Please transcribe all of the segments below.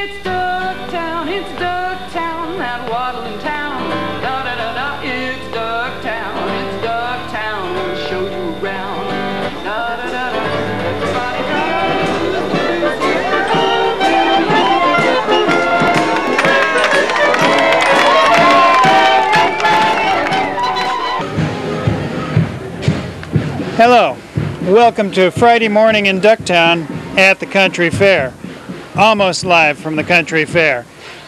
It's Ducktown, that waddling town. Da da da da, it's Ducktown, we'll show you around. Da da da da, everybody Hello, welcome to Friday morning in Ducktown at the Country Fair. Almost live from the Country Fair.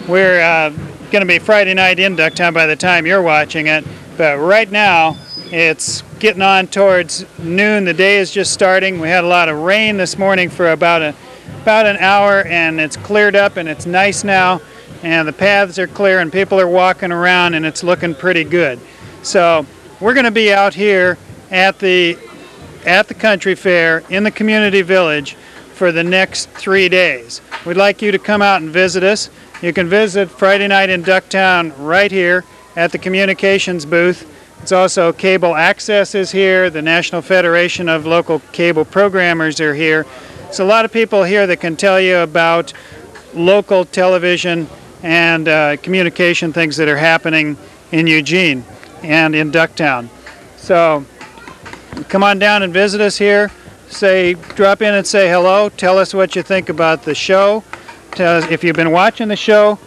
We're going to be Friday night in Ducktown by the time you're watching it, but right now it's getting on towards noon. The day is just starting. We had a lot of rain this morning for about an hour, and it's cleared up and it's nice now, and the paths are clear and people are walking around and it's looking pretty good. So we're going to be out here at the Country Fair in the community village for the next 3 days. We'd like you to come out and visit us. You can visit Friday night in Ducktown right here at the communications booth. It's also cable access is here. The National Federation of Local Cable Programmers are here. So a lot of people here that can tell you about local television and communication things that are happening in Eugene and in Ducktown. So come on down and visit us here. Drop in and say hello. Tell us what you think about the show. Tell us if you've been watching the show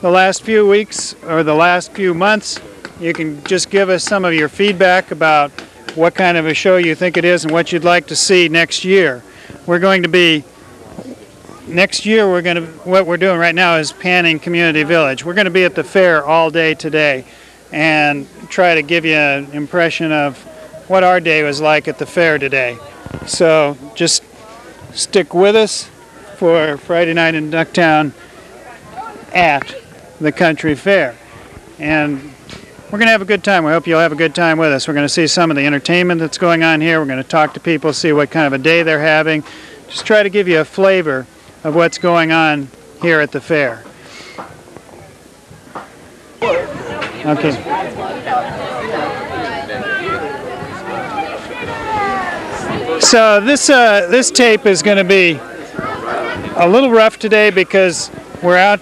the last few weeks or the last few months. You can just give us some of your feedback about what kind of a show you think it is and what you'd like to see next year. What we're doing right now is panning Community Village. We're going to be at the fair all day today and try to give you an impression of what our day was like at the fair today. So just stick with us for Friday night in Ducktown at the Country Fair. And we're going to have a good time. We hope you'll have a good time with us. We're going to see some of the entertainment that's going on here. We're going to talk to people, see what kind of a day they're having. Just try to give you a flavor of what's going on here at the fair. Okay. So this tape is going to be a little rough today because we're out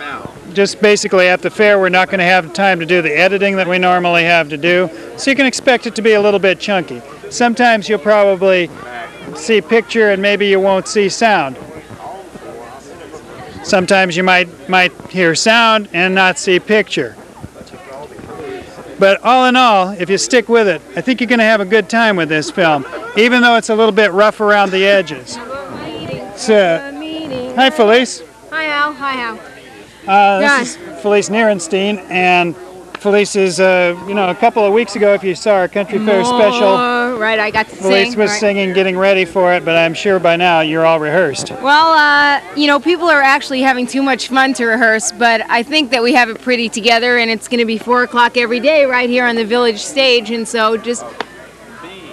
just basically at the fair. We're not going to have time to do the editing that we normally have to do. So you can expect it to be a little bit chunky. Sometimes you'll probably see picture and maybe you won't see sound. Sometimes you might hear sound and not see picture. But all in all, if you stick with it, I think you're going to have a good time with this film, even though it's a little bit rough around the edges. So, hi, Felice. Hi, Al. Hi, Al. This is Felice Nierenstein, and Felice is, a couple of weeks ago, if you saw our Country Fair special, right, I got to Felice sing. was singing, getting ready for it, but I'm sure by now you're all rehearsed. Well, people are actually having too much fun to rehearse, but I think that we have it pretty together, and it's going to be 4 o'clock every day right here on the village stage, and so just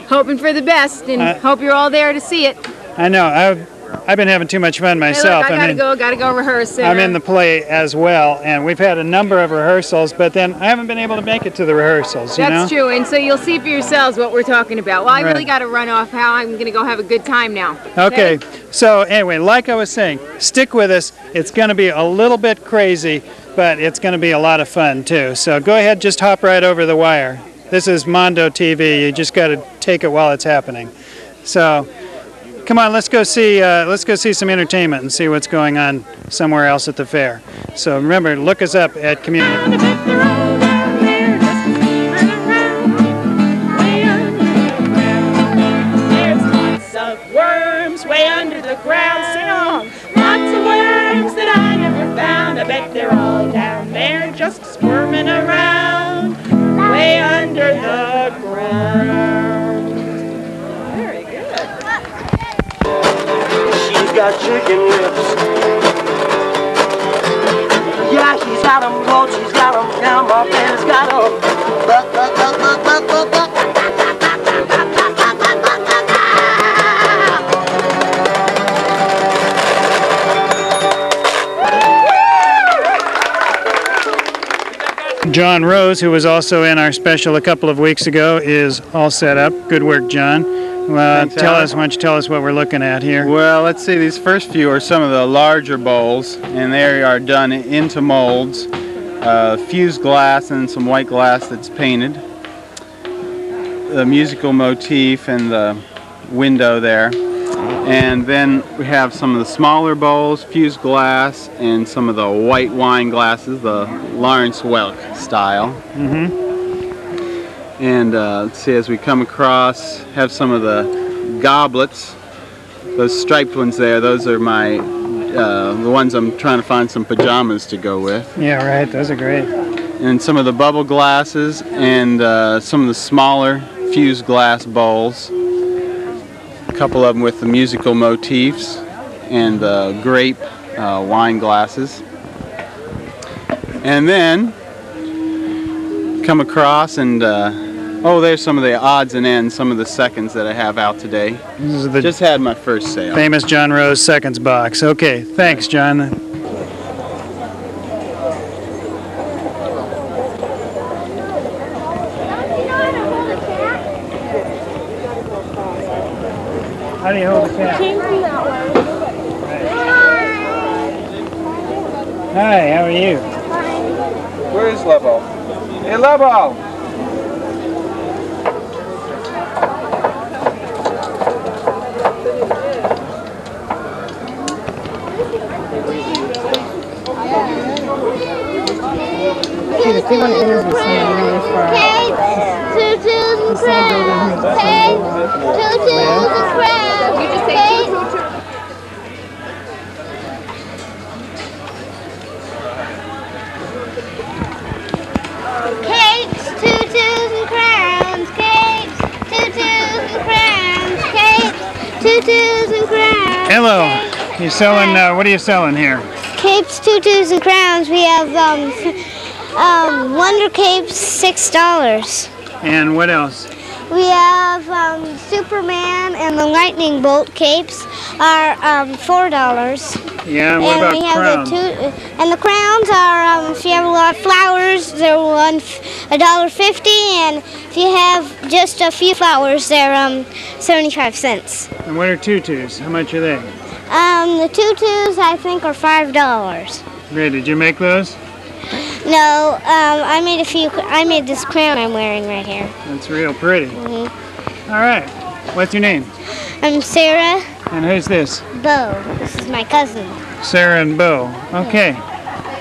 hoping for the best, and hope you're all there to see it. I know. I've been having too much fun myself. Hey, look, gotta go rehearse. I'm in the play as well, and we've had a number of rehearsals, but then I haven't been able to make it to the rehearsals. That's true, and so you'll see for yourselves what we're talking about. Well, I really got to run off. How I'm going to go have a good time now. Okay, so anyway, like I was saying, stick with us. It's going to be a little bit crazy, but it's going to be a lot of fun too. So go ahead, just hop right over the wire. This is Mondo TV. You just got to take it while it's happening. So come on, let's go see some entertainment and see what's going on somewhere else at the fair. So remember, look us up at Community. There's lots of worms way under the ground. Sing along. Lots of worms that I never found. I bet they're all down there just squirming around way under the ground. Very good. She's got chicken lips. Yeah, she's got them both, she's got them down, my baby's got them. John Rose, who was also in our special a couple of weeks ago, is all set up. Good work, John. Well, Thanks, why Alex. don't you tell us what we're looking at here? Well, let's see, these first few are some of the larger bowls, and they are done into molds, fused glass and some white glass that's painted. The musical motif and the window there. And then we have some of the smaller bowls, fused glass, and some of the white wine glasses, the Lawrence Welk style. And let's see, as we come across, have some of the goblets, those striped ones there. Those are my the ones I'm trying to find some pajamas to go with. Yeah, right. Those are great. And some of the bubble glasses and some of the smaller fused glass bowls. A couple of them with the musical motifs and the grape wine glasses. And then come across and oh, there's some of the odds and ends, some of the seconds that I have out today. This is the Just had my first sale. famous John Rose seconds box. Okay, thanks, John. How do you hold the cat? Hi, how are you? Where is Lebo? Hey, Lebo! Tutus and crowns. Hello. You selling? What are you selling here? Capes, tutus, and crowns. We have Wonder Capes, $6. And what else? We have Superman and the Lightning Bolt capes are $4. Yeah. And what And about we have crowns? and the crowns are if you have a lot of flowers, they're $1.50, and if you have just a few flowers, they're 75 cents. And what are tutus? How much are they? The tutus I think are $5. Great. Did you make those? No, I made a few. I made this crown I'm wearing right here. That's real pretty. Mhm. All right. What's your name? I'm Sarah And who's this? Bo. This is my cousin. Sarah and Bo. Okay.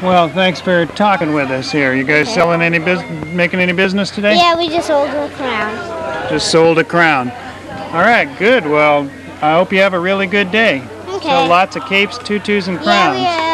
Well, thanks for talking with us here. You guys selling any making any business today? Yeah, we just sold a crown. Just sold a crown. All right, good. Well, I hope you have a really good day. Okay. So lots of capes, tutus, and crowns. Yeah,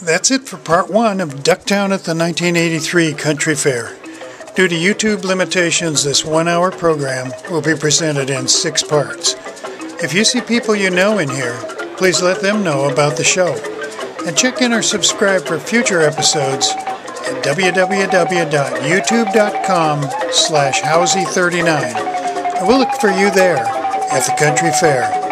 That's it for part 1 of Ducktown at the 1983 Country Fair. Due to YouTube limitations, this 1-hour program will be presented in 6 parts. If you see people you know in here, please let them know about the show. And check in or subscribe for future episodes at www.youtube.com/Housey39. And we'll look for you there at the Country Fair.